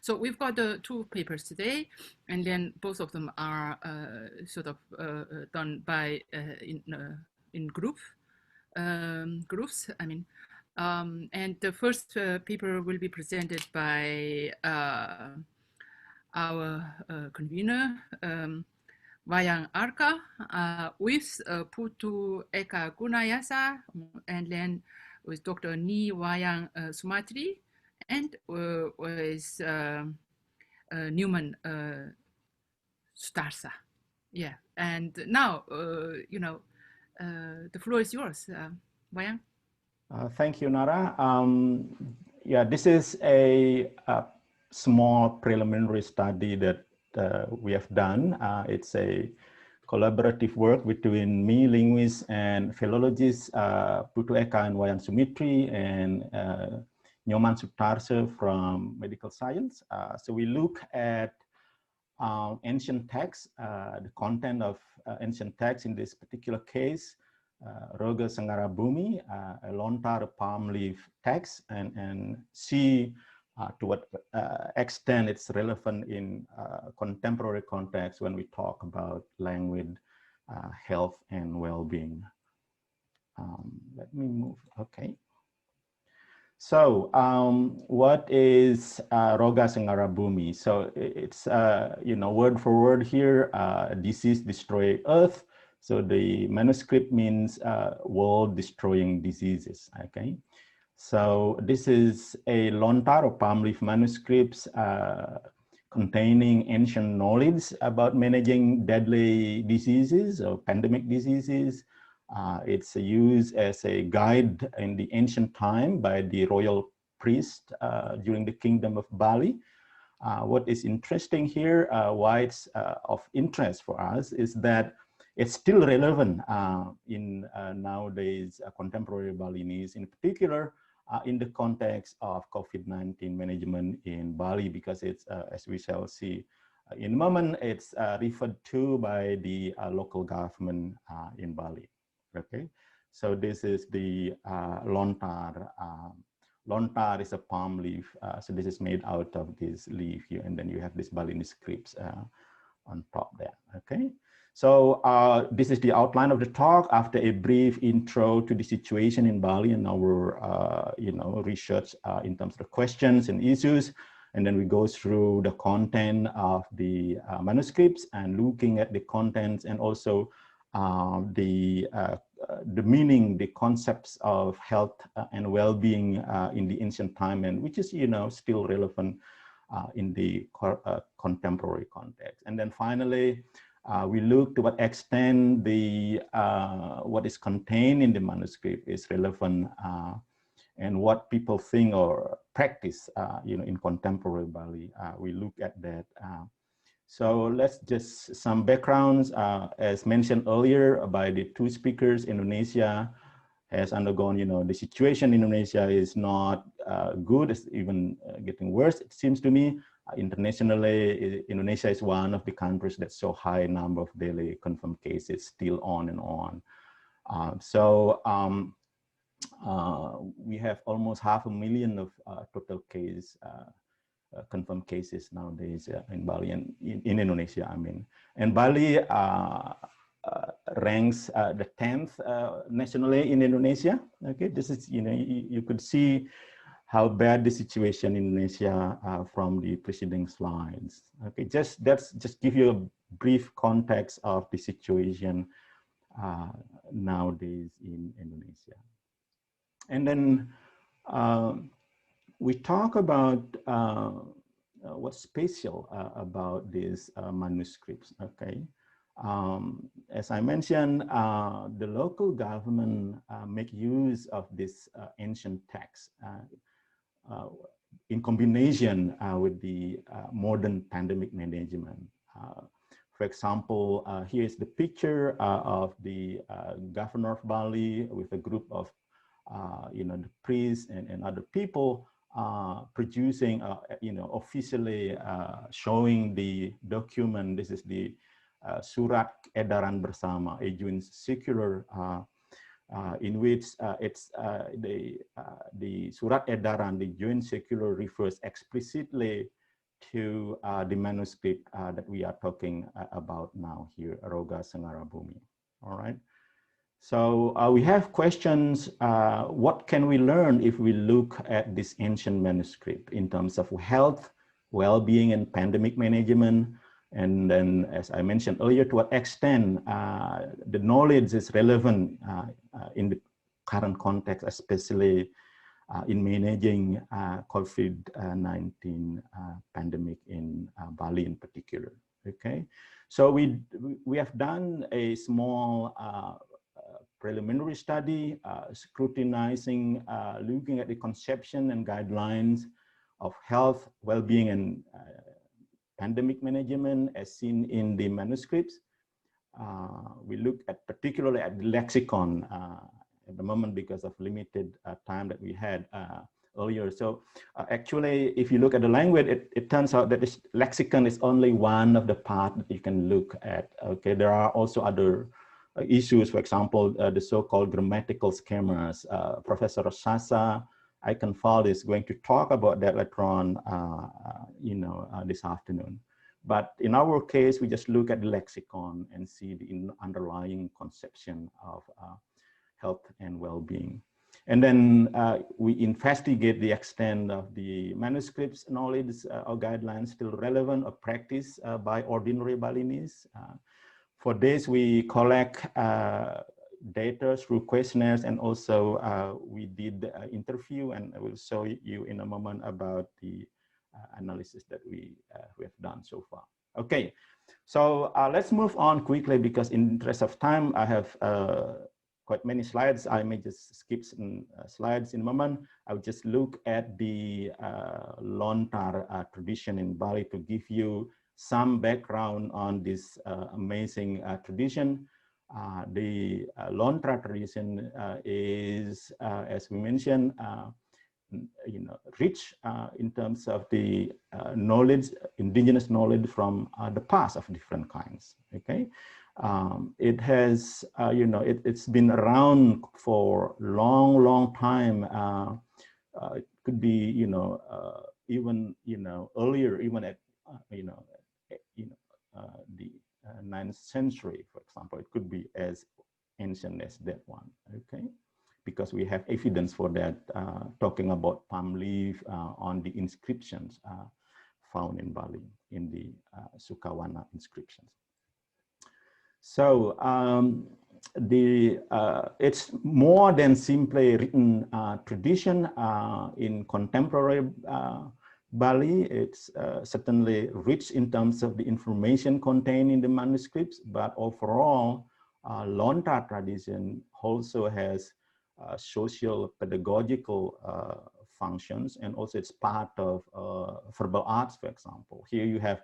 So we've got the two papers today, and then both of them are sort of done by in groups. I mean, and the first paper will be presented by our convener, Wayan Arka, with Putu Eka Guna Yasa, and then with Dr. Ni Wayan Sumtri, and with Nyoman Sutarsa. Yeah, and now, you know, the floor is yours, Wayan. Thank you, Nara. Yeah, this is a small preliminary study that we have done. It's a collaborative work between me, linguist, and philologist Putu Eka and Wayan Sumtri, and Nyoman Sutarsa from medical science. So we look at ancient texts, the content of ancient texts in this particular case, Rogha Sanghara Gumiand, a lontar palm leaf text, and see to what extent it's relevant in contemporary context when we talk about language, health, and well-being. Let me move, okay. So what is Rogha Sanghara Gumiand? So it's, you know, word for word here, disease destroy earth. So the manuscript means world-destroying diseases, okay? So this is a lontar or palm leaf manuscripts containing ancient knowledge about managing deadly diseases or pandemic diseases. It's used as a guide in the ancient time by the royal priest during the kingdom of Bali. What is interesting here, why it's of interest for us, is that it's still relevant in nowadays contemporary Balinese, in particular in the context of COVID-19 management in Bali, because it's, as we shall see in a moment, it's referred to by the local government in Bali. Okay, so this is the lontar. Lontar is a palm leaf, so this is made out of this leaf here, and then you have this Balinese scripts on top there. Okay. So this is the outline of the talk after a brief intro to the situation in Bali and our, you know, research in terms of questions and issues. And then we go through the content of the manuscripts and looking at the contents and also the meaning, the concepts of health and well-being in the ancient time, and which is, you know, still relevant in the contemporary context. And then finally, we look to what extent the what is contained in the manuscript is relevant and what people think or practice, you know, in contemporary Bali. We look at that. So let's just some backgrounds. As mentioned earlier by the two speakers, Indonesia has undergone, you know, the situation in Indonesia is not good, it's even getting worse, it seems to me. Internationally, Indonesia is one of the countries that so high number of daily confirmed cases, still on and on. We have almost 500,000 of total case, confirmed cases nowadays in Bali and in Indonesia, I mean. And Bali ranks the 10th nationally in Indonesia. Okay, this is, you know, you could see how bad the situation in Indonesia from the preceding slides. Okay, just give you a brief context of the situation nowadays in Indonesia. And then we talk about what's special about these manuscripts, okay? As I mentioned, the local government make use of this ancient text in combination with the modern pandemic management. For example, here's the picture of the governor of Bali with a group of, you know, the priests and other people producing, you know, officially showing the document. This is the Surat Edaran Bersama, a joint circular in which it's the Surat Edaran, the joint circular, refers explicitly to the manuscript that we are talking about now here, Rogha Sanghara Gumiand. All right. So we have questions. What can we learn if we look at this ancient manuscript in terms of health, well-being, and pandemic management? And then, as I mentioned earlier, to what extent the knowledge is relevant in the current context, especially in managing COVID-19 pandemic in Bali in particular. Okay, so we have done a small preliminary study scrutinizing, looking at the conception and guidelines of health, well-being, and pandemic management as seen in the manuscripts. We look at particularly at the lexicon at the moment because of limited time that we had earlier. So actually, if you look at the language, it turns out that this lexicon is only one of the parts that you can look at. Okay, there are also other issues, for example, the so-called grammatical schemas. Professor Yasa, is going to talk about that later on, this afternoon. But in our case, we just look at the lexicon and see the underlying conception of health and well-being. And then we investigate the extent of the manuscripts knowledge or guidelines still relevant or practiced by ordinary Balinese. For this, we collect data through questionnaires, and also we did interview, and I will show you in a moment about the analysis that we have done so far. Okay, so let's move on quickly because in the interest of time, I have quite many slides. I may just skip some slides in a moment. I'll just look at the lontar tradition in Bali to give you some background on this amazing tradition. The lontar tradition is, as we mentioned, rich in terms of the knowledge, indigenous knowledge from the past of different kinds. Okay, it has, it's been around for long time. It could be, even, earlier, even at, the 9th century, for example. It could be as ancient as that one. Okay, because we have evidence for that, talking about palm leaf on the inscriptions found in Bali, in the Sukawana inscriptions. So it's more than simply written tradition in contemporary Bali. It's certainly rich in terms of the information contained in the manuscripts, but overall, lontar tradition also has social pedagogical functions, and also it's part of verbal arts, for example. Here you have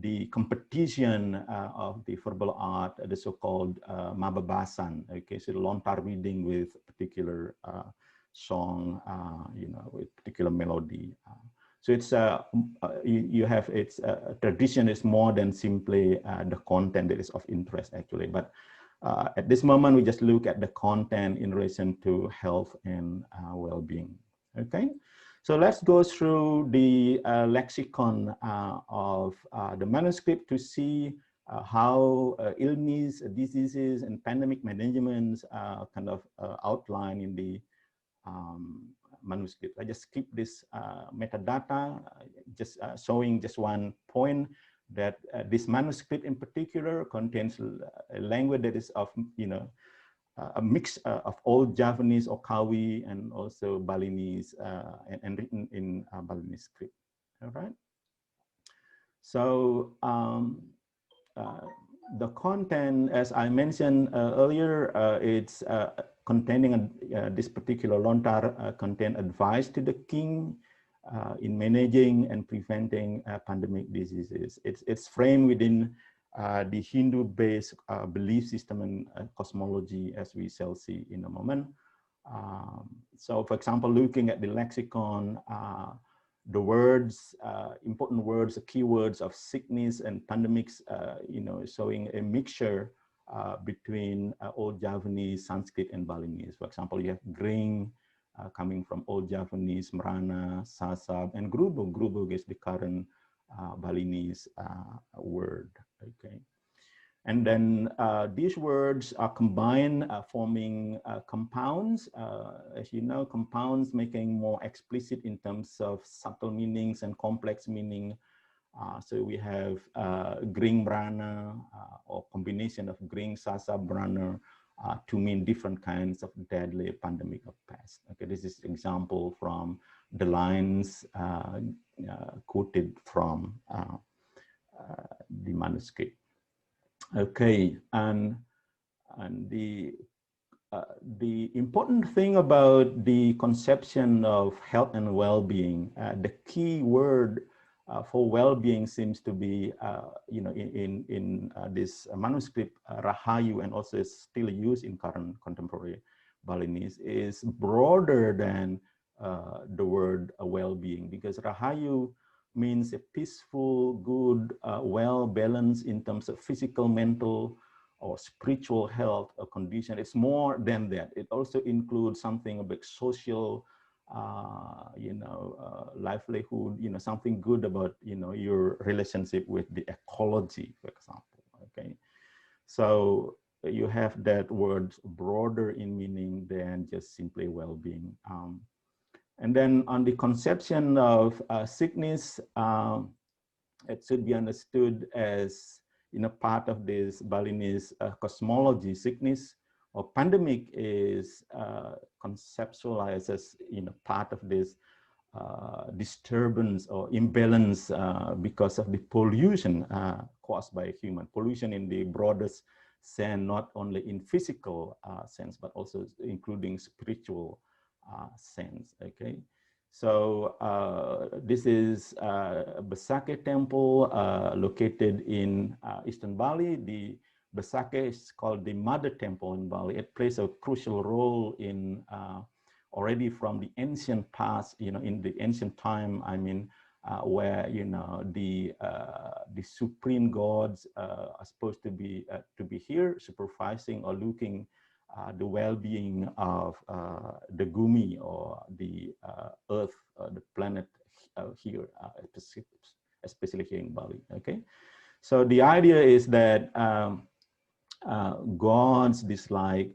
the competition of the verbal art, the so-called mababasan. Okay, so lontar reading with particular song, with particular melody. So it's you have its tradition is more than simply the content that is of interest actually, but at this moment, we just look at the content in relation to health and well-being. Okay, so let's go through the lexicon of the manuscript to see how illness, diseases, and pandemic management kind of outlined in the manuscript. I just skip this metadata, just showing just one point, that this manuscript in particular contains a language that is of, a mix of Old Javanese or Kawi and also Balinese and written in Balinese script. All right. So the content, as I mentioned earlier, it's containing this particular lontar contain advice to the king in managing and preventing pandemic diseases. It's framed within the Hindu-based belief system and cosmology, as we shall see in a moment. So, for example, looking at the lexicon, the words, important words, the keywords of sickness and pandemics, showing a mixture between Old Javanese, Sanskrit, and Balinese. For example, you have grain, coming from Old Javanese, Marana, Sasab, and Grubuk. Grubuk is the current Balinese word. Okay. And then these words are combined, forming compounds. As you know, compounds making more explicit in terms of subtle meanings and complex meaning. So we have Gring Brana, or combination of Gring, Sasa, Brana, to mean different kinds of deadly pandemic of pest. Okay, this is example from the lines quoted from the manuscript. Okay, and the important thing about the conception of health and well-being, the key word for well-being seems to be, in this manuscript, Rahayu, and also is still used in current contemporary Balinese, is broader than the word well-being, because Rahayu means a peaceful, good, well-balanced in terms of physical, mental, or spiritual health or condition. It's more than that. It also includes something about social, livelihood, something good about, your relationship with the ecology, for example, okay? So you have that word broader in meaning than just simply well-being. And then on the conception of sickness, it should be understood as, part of this Balinese cosmology. Sickness or pandemic is conceptualized as, part of this disturbance or imbalance because of the pollution caused by human. Pollution in the broadest sense, not only in physical sense, but also including spiritual sense, okay? So this is Besakeh Temple located in Eastern Bali. The Besakeh is called the Mother Temple in Bali. It plays a crucial role in already from the ancient past, in the ancient time, where, the supreme gods are supposed to be here supervising or looking the well-being of the Gumi, or the Earth, the planet here, especially here in Bali. Okay, so the idea is that gods dislike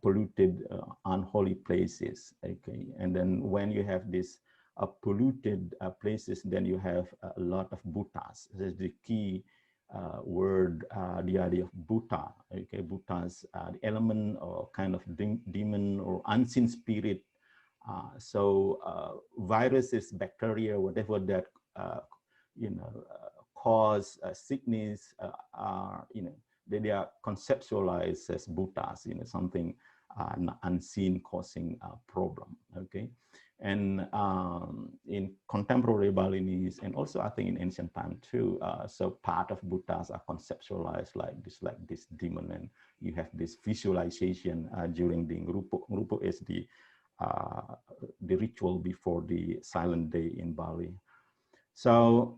polluted, unholy places. Okay, and then when you have this polluted places, then you have a lot of bhutas. That's the key word, the idea of bhuta. Okay, bhutas, the element or kind of demon or unseen spirit. So viruses, bacteria, whatever that cause sickness are, they are conceptualized as bhutas, something unseen causing a problem. Okay. And in contemporary Balinese, and also I think in ancient time too, so part of bhutas are conceptualized like this demon, and you have this visualization during the Ngurupo. Ngurupo is the ritual before the silent day in Bali. So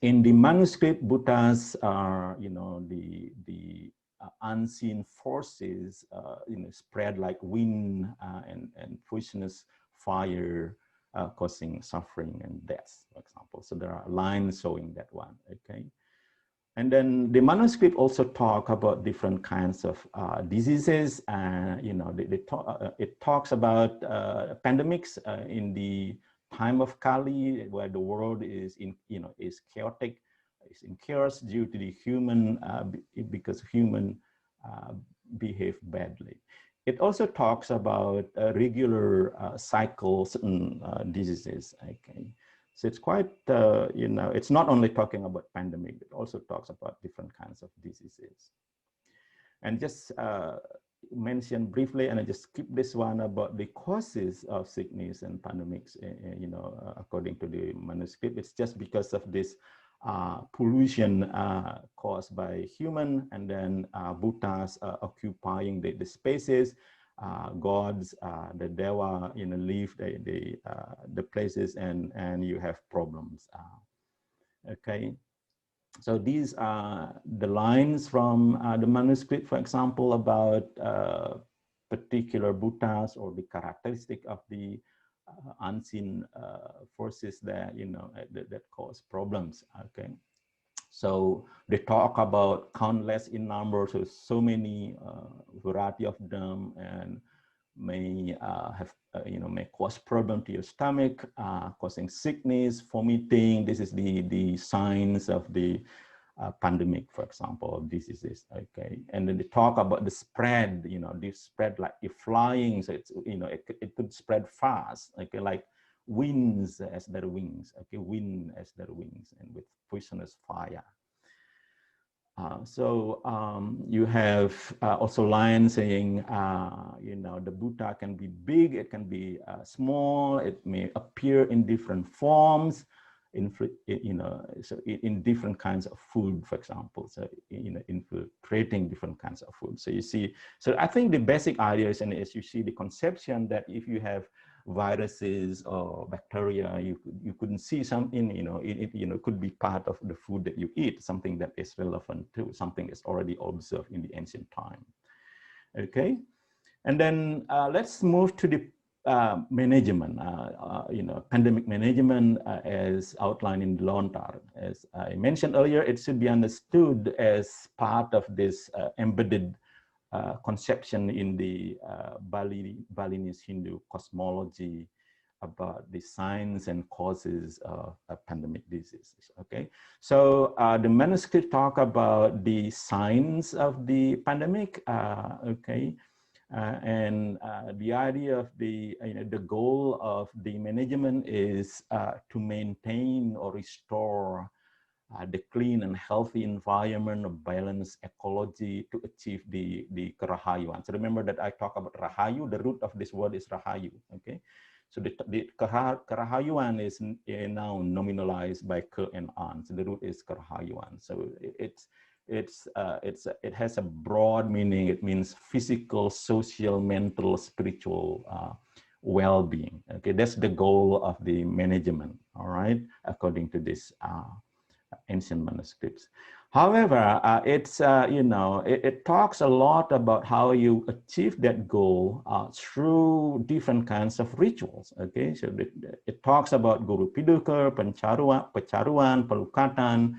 in the manuscript, bhutas are, the unseen forces, spread like wind and poisonous fire, causing suffering and death, for example. So there are lines showing that one, okay? And then the manuscript also talk about different kinds of diseases. It talks about pandemics in the time of Kali, where the world is is chaotic, is in chaos due to the human, because human behave badly. It also talks about regular cycles and diseases. Okay, so it's quite it's not only talking about pandemic; it also talks about different kinds of diseases. And just mention briefly, and I just skip this one about the causes of sickness and pandemics. According to the manuscript, it's just because of this pollution caused by human, and then bhutas occupying the spaces. Gods, the Dewa, leave the places, and you have problems. Okay. So these are the lines from the manuscript, for example, about particular bhutas or the characteristic of the unseen forces that, you know, that cause problems. Okay. So they talk about countless in numbers, so many variety of them, and may have, you know, may cause problem to your stomach, causing sickness, vomiting. This is the signs of the pandemic, for example, of diseases. Okay, and then they talk about the spread. You know, this spread like if flying, so it's, you know, it could spread fast. Okay, like winds as their wings. Okay, wind as their wings, and with poisonous fire. You have also lines saying, you know, the Buddha can be big, it can be small, it may appear in different forms, you know, so in different kinds of food, for example, so, you know, infiltrating different kinds of food. So you see, so I think the basic idea is, and as you see, the conception that if you have viruses or bacteria, you couldn't see something, you know, it could be part of the food that you eat, something that is relevant to something is already observed in the ancient time. Okay, and then let's move to the management, you know, pandemic management as outlined in lontar. As I mentioned earlier, it should be understood as part of this embedded conception in the Balinese Hindu cosmology about the signs and causes of pandemic diseases. Okay, so the manuscript talk about the signs of the pandemic. Okay, and the idea of the, you know, the goal of the management is to maintain or restore the clean and healthy environment of balanced ecology to achieve the kerahayuan. So remember that I talk about rahayu, the root of this word is rahayu, okay? So the kerahayuan is a noun nominalized by ke and an, so the root is kerahayuan. So it has a broad meaning. It means physical, social, mental, spiritual well-being, okay? That's the goal of the management, all right, according to this ancient manuscripts. However, it's, you know, it talks a lot about how you achieve that goal through different kinds of rituals, okay? So it talks about guru piduka, pecaruan, pelukatan,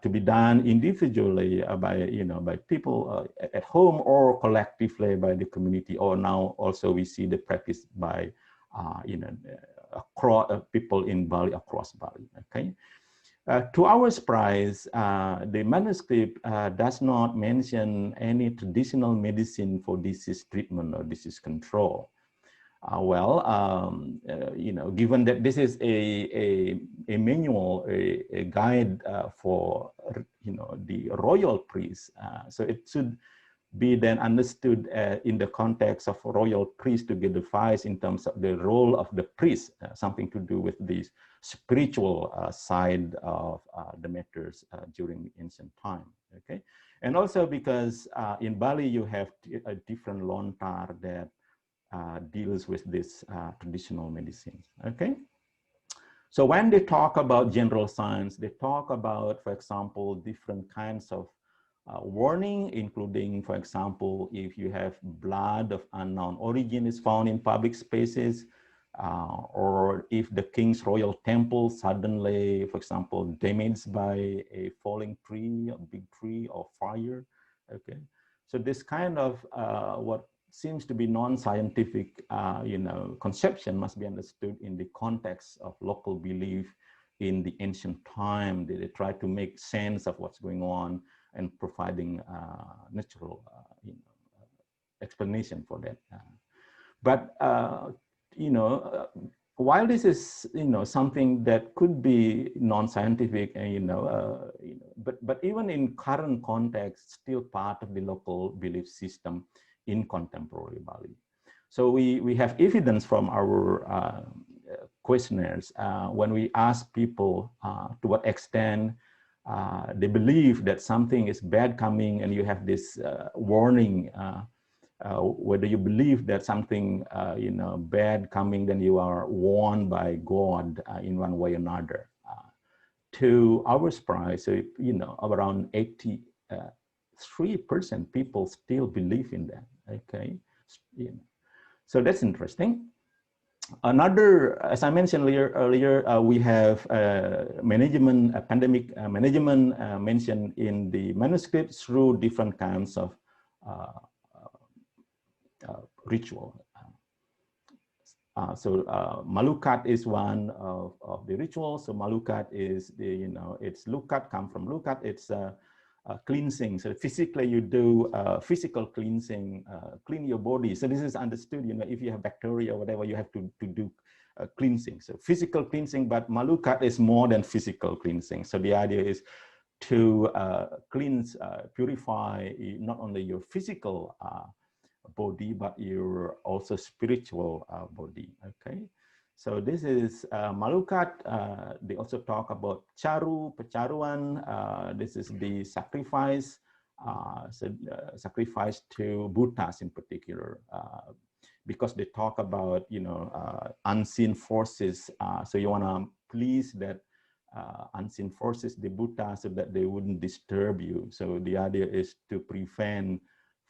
to be done individually by, you know, by people at home or collectively by the community, or now also we see the practice by, you know, across, people in Bali, across Bali, okay? To our surprise, the manuscript does not mention any traditional medicine for disease treatment or disease control. You know, given that this is a manual, a guide for, you know, the royal priest, so it should be then understood in the context of royal priest to give advice in terms of the role of the priest, something to do with the spiritual side of the matters during the ancient time, okay? And also because in Bali you have a different lontar that deals with this traditional medicines, okay? So when they talk about general science, they talk about, for example, different kinds of warning, including, for example, if you have blood of unknown origin is found in public spaces, or if the king's royal temple suddenly, for example, damaged by a falling tree, a big tree, or fire, okay? So this kind of what seems to be non-scientific, you know, conception must be understood in the context of local belief in the ancient time. They try to make sense of what's going on and providing natural, you know, explanation for that. But you know, while this is, you know, something that could be non-scientific, and you know, but even in current context, still part of the local belief system in contemporary Bali. So we have evidence from our questionnaires when we ask people to what extent they believe that something is bad coming, and you have this warning, whether you believe that something you know, bad coming, then you are warned by God in one way or another. To our surprise, so, you know, around 83% people still believe in that. Okay, you know. So that's interesting. Another, as I mentioned earlier, we have pandemic management mentioned in the manuscript through different kinds of ritual. Malukat is one of the rituals. So malukat is it's lukat, come from lukat. It's cleansing. So physically you do physical cleansing, clean your body. So this is understood, if you have bacteria or whatever, you have to do cleansing. So physical cleansing, but malukat is more than physical cleansing. So the idea is to cleanse, purify not only your physical body, but your also spiritual body. Okay, so this is malukat. They also talk about charu, pecaruan. This is the sacrifice, sacrifice to Buddhas in particular, because they talk about unseen forces. So you want to please that unseen forces, the Buddha, so that they wouldn't disturb you. So the idea is to prevent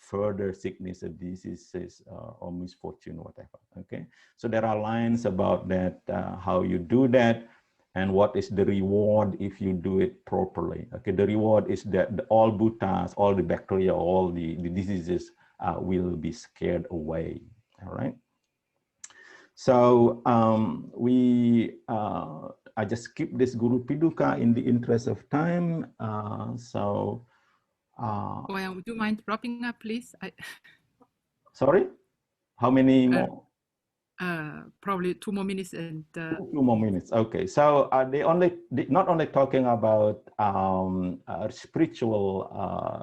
further sickness, diseases, or misfortune, whatever. Okay, so there are lines about that, how you do that, and what is the reward if you do it properly. Okay, the reward is that all Buddhas, all the bacteria, all the diseases will be scared away. All right. So I just skip this Guru Piduka in the interest of time. Wayan, would you mind wrapping up, please? Sorry, how many more? Probably 2 more minutes and 2 more minutes. Okay, so they not only talking about spiritual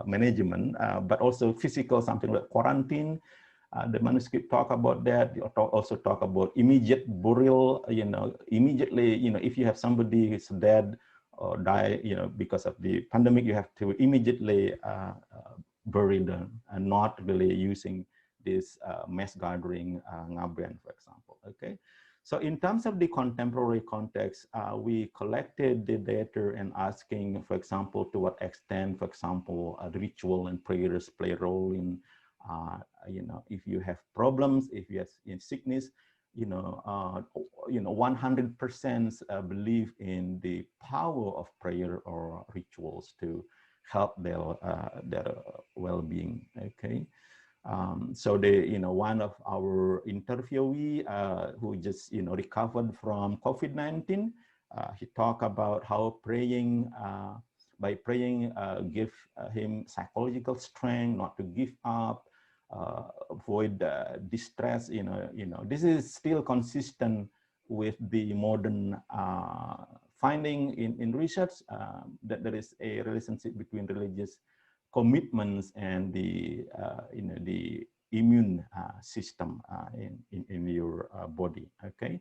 management, but also physical, something like quarantine. The manuscript talk about that. They also talk about immediate burial. Immediately, if you have somebody who's dead or die, because of the pandemic, you have to immediately bury them, and not really using this mass gathering, ngaben, for example. Okay, so in terms of the contemporary context, we collected the data and asking, for example, to what extent, for example, ritual and prayers play a role in, if you have problems, if you have sickness, 100% believe in the power of prayer or rituals to help their well-being. Okay. So one of our interviewee who just recovered from COVID-19, he talked about how praying, by praying, give him psychological strength not to give up, avoid distress. This is still consistent with the modern finding in research, that there is a relationship between religious commitments and the immune system in your body. Okay,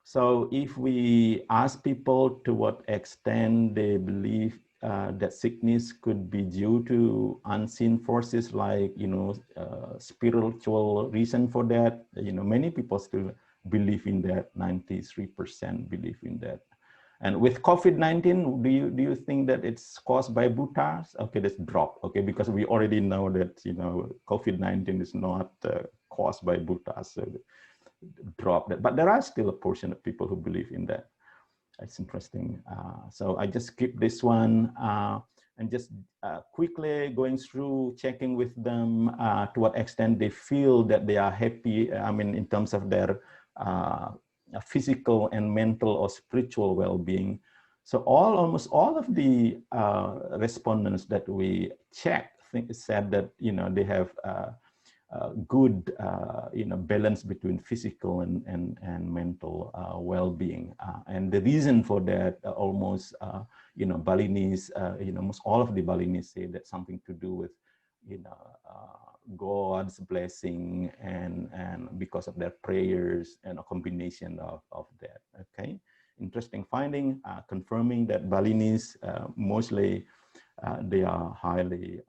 so if we ask people to what extent they believe that sickness could be due to unseen forces, like spiritual reason for that, many people still believe in that. 93% believe in that. And with COVID-19, do you think that it's caused by Buddhas? Okay, let's drop. Okay, because we already know that COVID-19 is not caused by Buddhas. So drop that. But there are still a portion of people who believe in that. It's interesting. So I just skip this one and just quickly going through, checking with them to what extent they feel that they are happy. I mean, in terms of their physical and mental or spiritual well-being. So almost all of the respondents that we checked said that they have good balance between physical and mental well-being, and the reason for that almost Balinese, almost all of the Balinese say that something to do with God's blessing and because of their prayers, and a combination of that. Okay, interesting finding, confirming that Balinese mostly they are highly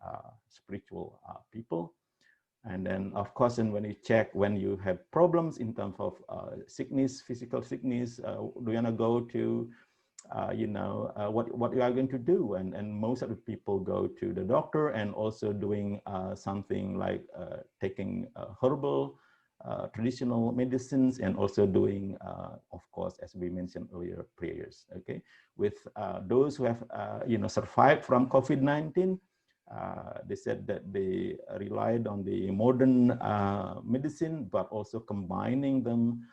spiritual people. And then, of course, and when you check, when you have problems in terms of sickness, physical sickness, do you want to go to what you are going to do, and most of the people go to the doctor, and also doing something like taking herbal traditional medicines, and also doing, of course, as we mentioned earlier, prayers. Okay, with those who have survived from COVID-19, they said that they relied on the modern medicine, but also combining them,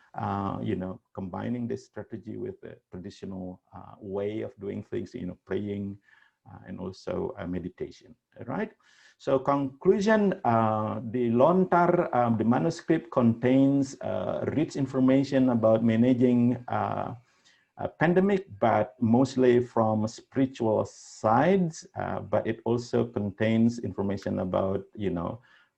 combining this strategy with the traditional way of doing things, praying and also meditation. Right. So conclusion, the lontar, the manuscript contains rich information about managing a pandemic, but mostly from spiritual sides, but it also contains information about,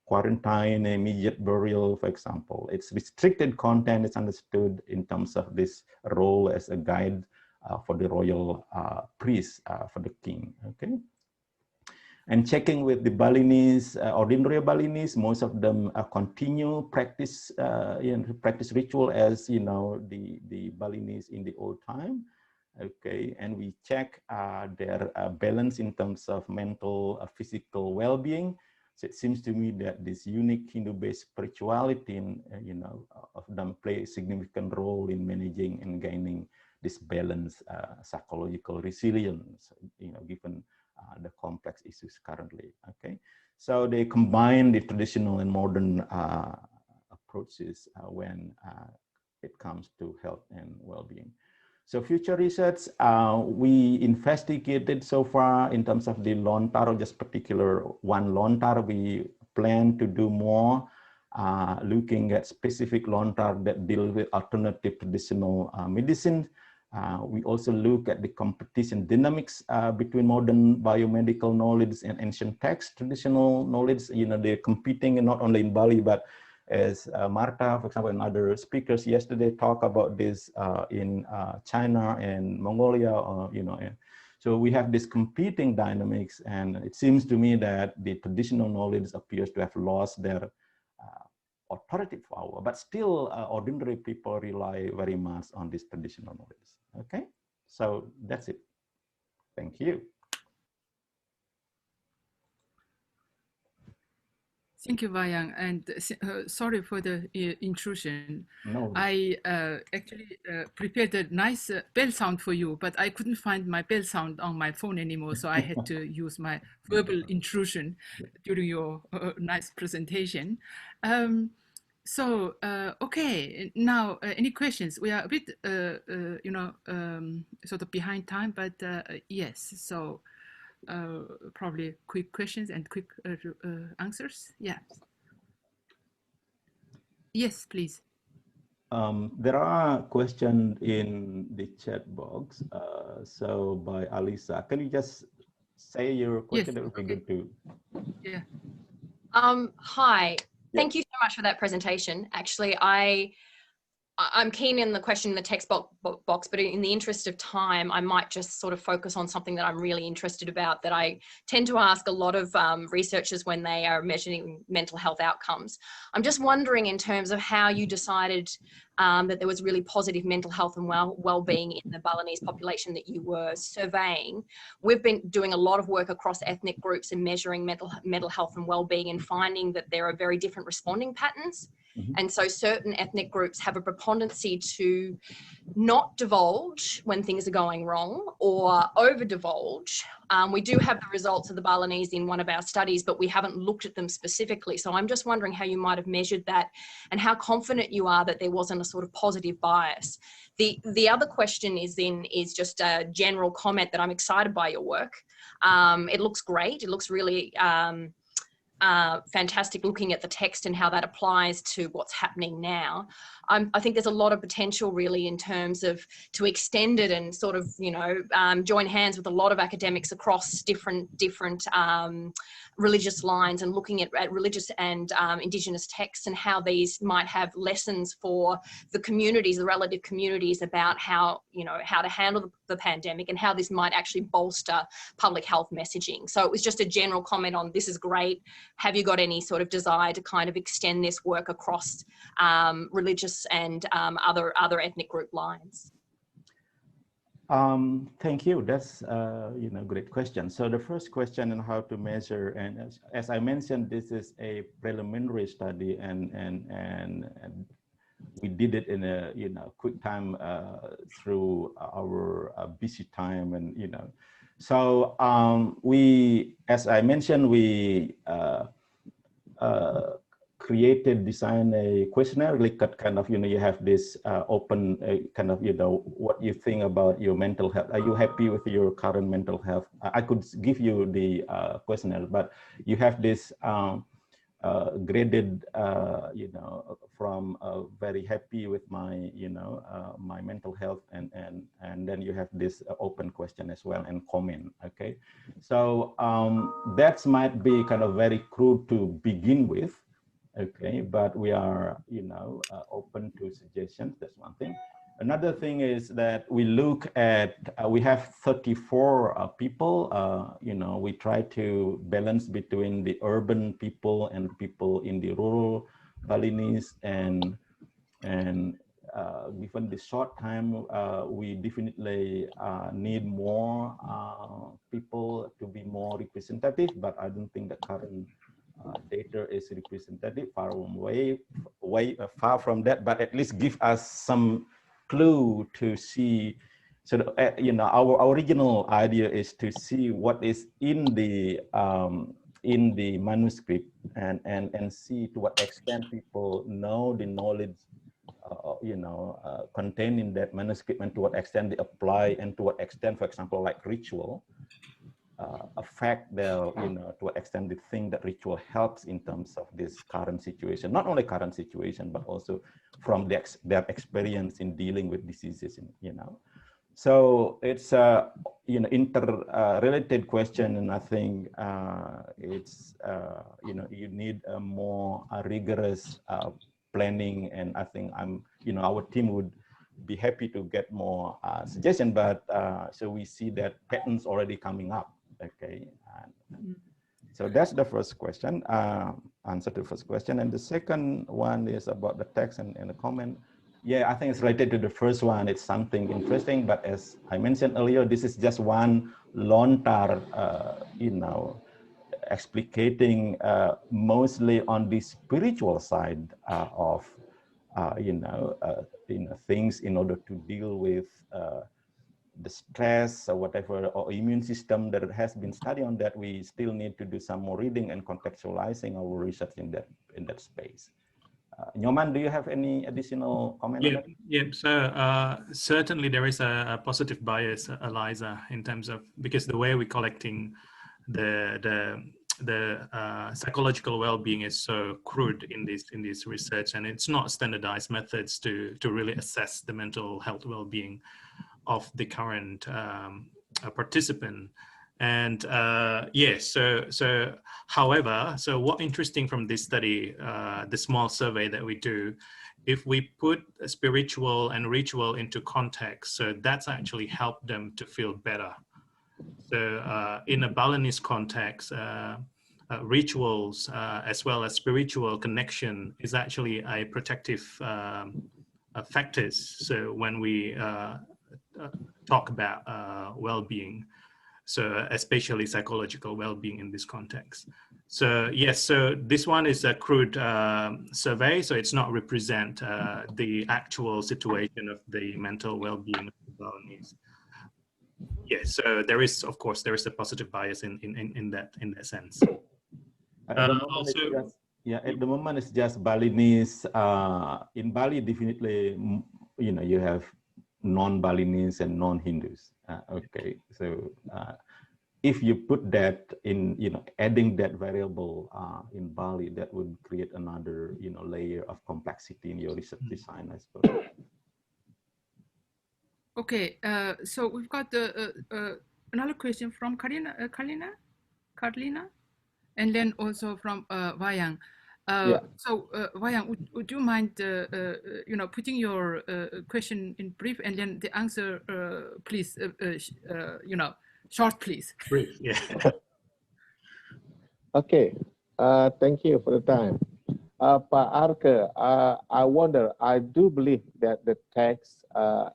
quarantine, immediate burial, for example. It's restricted content. It's understood in terms of this role as a guide for the royal priest, for the king, okay? And checking with the Balinese, ordinary Balinese, most of them continue practice, practice ritual as, the Balinese in the old time. Okay, and we check their balance in terms of mental, physical well-being. So it seems to me that this unique Hindu-based spirituality, of them play a significant role in managing and gaining this balance, psychological resilience, given the complex issues currently. Okay, so they combine the traditional and modern approaches when it comes to health and well-being. So future research, we investigated so far in terms of the lontar, or just particular one lontar. We plan to do more, looking at specific lontar that deal with alternative traditional medicine. We also look at the competition dynamics between modern biomedical knowledge and ancient text, traditional knowledge. They're competing, and not only in Bali, but as Marta, for example, and other speakers yesterday talk about this in China and Mongolia, so we have this competing dynamics, and it seems to me that the traditional knowledge appears to have lost their authoritative power, but still ordinary people rely very much on this traditional knowledge. Okay, so that's it. Thank you. Thank you, Wayan, and sorry for the intrusion. No. I actually prepared a nice bell sound for you, but I couldn't find my bell sound on my phone anymore, so I had to use my verbal intrusion during your nice presentation. Okay, now any questions? We are a bit, sort of behind time, but yes, so probably quick questions and quick answers. Yeah. Yes, please. There are questions in the chat box. So by Alisa, can you just say your question? Yes, that would be okay. good too. Yeah. Hi. Thank you so much for that presentation. Actually, I'm keen in the question in the text box, but in the interest of time, I might just sort of focus on something that I'm really interested about, that I tend to ask a lot of researchers when they are measuring mental health outcomes. I'm just wondering, in terms of how you decided that there was really positive mental health and well-being in the Balinese population that you were surveying. We've been doing a lot of work across ethnic groups in measuring mental health and well-being, and finding that there are very different responding patterns. Mm-hmm. And so certain ethnic groups have a preponderancy to not divulge when things are going wrong, or over divulge. We do have the results of the Balinese in one of our studies, but we haven't looked at them specifically. So I'm just wondering how you might have measured that, and how confident you are that there wasn't a sort of positive bias. The other question is just a general comment that I'm excited by your work. It looks great. It looks really fantastic, looking at the text and how that applies to what's happening now. I think there's a lot of potential really in terms of to extend it and sort of, join hands with a lot of academics across different religious lines, and looking at religious and Indigenous texts, and how these might have lessons for the communities, the relative communities, about how to handle the pandemic, and how this might actually bolster public health messaging. So it was just a general comment on, this is great. Have you got any sort of desire to kind of extend this work across religious and other ethnic group lines? Thank you. That's great question. So the first question on how to measure, and as I mentioned, this is a preliminary study, and we did it in a quick time through our busy time, and so we, as I mentioned, we designed a questionnaire, like kind of, you have this open kind of, what you think about your mental health. Are you happy with your current mental health? I could give you the questionnaire, but you have this graded, from very happy with my, my mental health, and then you have this open question as well, and comment. Okay, so that might be kind of very crude to begin with. Okay, but we are, open to suggestions. That's one thing. Another thing is that we look at, we have 34 people, we try to balance between the urban people and people in the rural Balinese, and given the short time, we definitely need more people to be more representative, but I don't think the current data is representative, far far from that, but at least give us some clue to see. So our original idea is to see what is in the manuscript, and see to what extent people know the knowledge contained in that manuscript, and to what extent they apply, and to what extent, for example, like ritual affect their, to what extent they think that ritual helps in terms of this current situation, not only current situation, but also from their experience in dealing with diseases, So it's a, interrelated question, and I think it's, you need a more rigorous planning, and I think our team would be happy to get more suggestions, but so we see that patterns already coming up. Okay, so that's the first question, answer to the first question. And the second one is about the text and the comment. Yeah, I think it's related to the first one. It's something interesting, but as I mentioned earlier, this is just one lontar, explicating mostly on the spiritual side of, things in order to deal with the stress or whatever, or immune system that has been studied on that. We still need to do some more reading and contextualizing our research in that space. Nyoman, do you have any additional comment on that? Yeah. So certainly there is a positive bias, Eliza, in terms of, because the way we're collecting the psychological well-being is so crude in this research, and it's not standardized methods to really assess the mental health well-being of the current participant. And however, what interesting from this study, the small survey that we do, if we put spiritual and ritual into context, so that's actually helped them to feel better. So in a Balinese context, rituals as well as spiritual connection is actually a protective factors. So when we talk about well-being, so especially psychological well-being in this context. So yes, so this one is a crude survey, so it's not represent the actual situation of the mental well-being of the Balinese. Yes, so there is, of course, there is a positive bias in that sense. At the moment it's just Balinese. In Bali, definitely, you have non-Balinese and non-Hindus. Okay, so if you put that in, adding that variable in Bali, that would create another, layer of complexity in your research design, I suppose. Okay, so we've got another question from Carlina, and then also from Wayan. So Wayan, would you mind, putting your question in brief, and then the answer, please, short, please. Brief, yeah. Okay, thank you for the time. Pak Arka, I wonder, I do believe that the text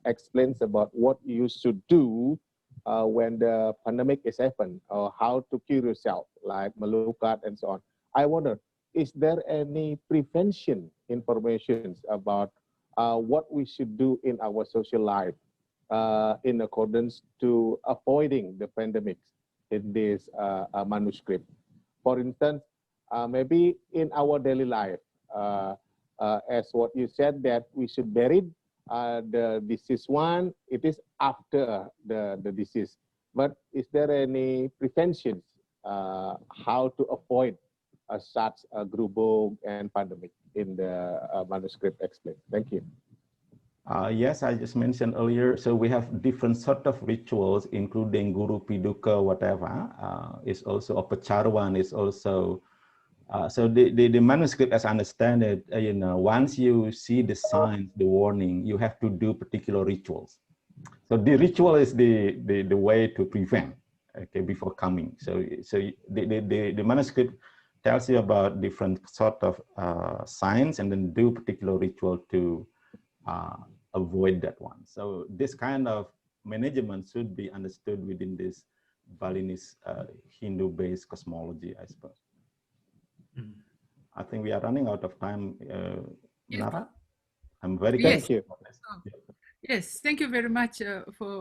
explains about what you should do when the pandemic is happened, or how to cure yourself, like Malukat and so on. I wonder, is there any prevention information about what we should do in our social life in accordance to avoiding the pandemics in this manuscript? For instance, maybe in our daily life, as what you said, that we should bury the deceased one, it is after the disease. But is there any preventions how to avoid such a grubog and pandemic in the manuscript explained? Thank you. Yes, I just mentioned earlier. So we have different sort of rituals, including Guru Piduka, whatever. Is also Opacharwan. Is also so the manuscript, as I understand it, you know, once you see the signs, the warning, you have to do particular rituals. So the ritual is the way to prevent, okay, before coming. So the manuscript tells you about different sort of signs, and then do particular ritual to avoid that one. So this kind of management should be understood within this Balinese Hindu-based cosmology, I suppose. Mm. I think we are running out of time. Nara, I'm very yes. Thank you. Yes, thank you very much for